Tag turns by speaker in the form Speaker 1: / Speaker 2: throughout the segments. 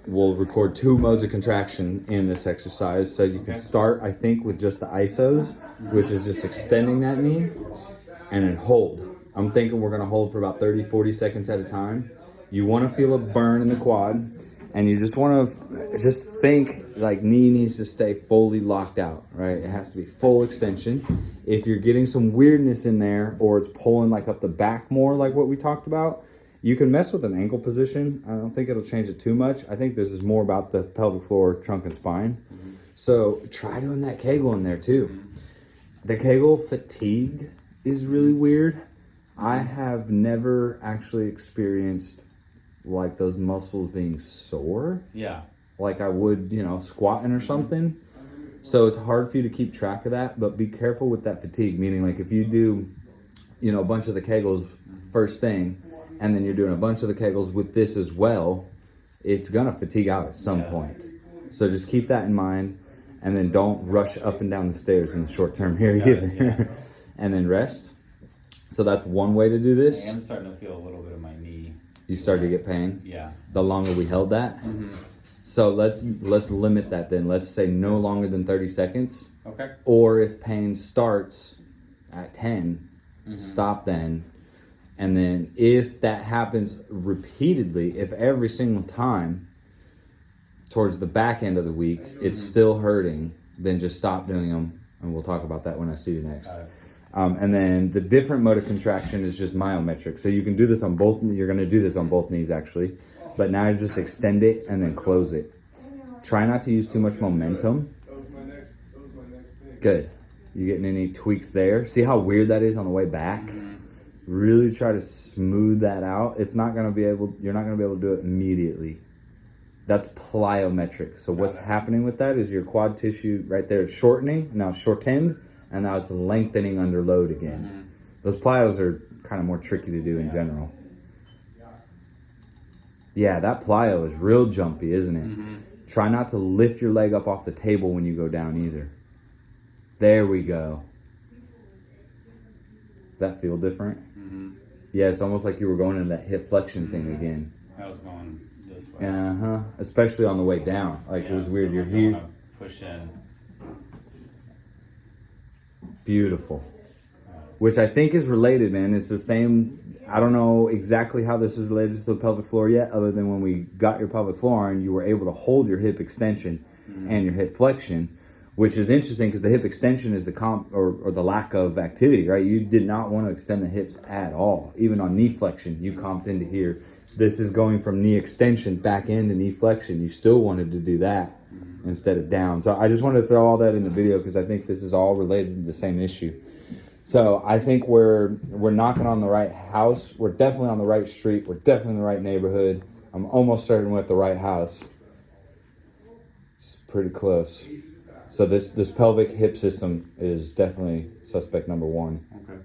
Speaker 1: we'll record 2 modes of contraction in this exercise. So you can start, I think, with just the isos, which is just extending that knee, and then hold. I'm thinking we're gonna hold for about 30, 40 seconds at a time. You wanna feel a burn in the quad, and you just wanna just think like knee needs to stay fully locked out, right? It has to be full extension. If you're getting some weirdness in there, or it's pulling like up the back more, like what we talked about, you can mess with an ankle position. I don't think it'll change it too much. I think this is more about the pelvic floor, trunk, and spine. So try doing that Kegel in there too. The Kegel fatigue is really weird. I have never actually experienced like those muscles being sore.
Speaker 2: Yeah.
Speaker 1: Like I would, squatting or something. So it's hard for you to keep track of that, but be careful with that fatigue. Meaning like if you do, a bunch of the Kegels first thing, and then you're doing a bunch of the Kegels with this as well, it's gonna fatigue out at some point. So just keep that in mind, and then don't rush up and down the stairs in the short term here either. And then rest. So that's one way to do this.
Speaker 2: I am starting to feel a little bit of my knee.
Speaker 1: You start to get pain?
Speaker 2: Yeah.
Speaker 1: The longer we held that? So let's limit that then. Let's say no longer than 30 seconds.
Speaker 2: Okay.
Speaker 1: Or if pain starts at 10, stop then. And then if that happens repeatedly, if every single time towards the back end of the week, it's still hurting, then just stop doing them. And we'll talk about that when I see you next. And then the different mode of contraction is just myometric. So you can do this on both, you're gonna do this on both knees actually. But now you just extend it and then close it. Try not to use too much momentum. Good. You getting any tweaks there? See how weird that is on the way back? Really try to smooth that out. You're not gonna be able to do it immediately. That's plyometric. So what's happening with that is your quad tissue right there is shortening, now it's shortened, and now it's lengthening under load again. Those plyos are kind of more tricky to do in general. Yeah, that plyo is real jumpy, isn't it? Try not to lift your leg up off the table when you go down either. There we go. That feel different? Yeah, it's almost like you were going into that hip flexion thing again.
Speaker 2: I was going this way.
Speaker 1: Especially on the way down. Like it was weird.
Speaker 2: So
Speaker 1: You're
Speaker 2: I
Speaker 1: here.
Speaker 2: wanna push in.
Speaker 1: Beautiful. Which I think is related, man. It's the same. I don't know exactly how this is related to the pelvic floor yet, other than when we got your pelvic floor on, you were able to hold your hip extension and your hip flexion, which is interesting because the hip extension is the or the lack of activity, right? You did not want to extend the hips at all. Even on knee flexion, you comped into here. This is going from knee extension back into knee flexion. You still wanted to do that instead of down. So I just wanted to throw all that in the video because I think this is all related to the same issue. So I think we're knocking on the right house. We're definitely on the right street. We're definitely in the right neighborhood. I'm almost certain we're at the right house. It's pretty close. So this pelvic hip system is definitely suspect number 1.
Speaker 2: Okay.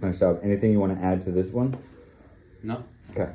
Speaker 1: Nice job. Anything you want to add to this one?
Speaker 2: No.
Speaker 1: Okay.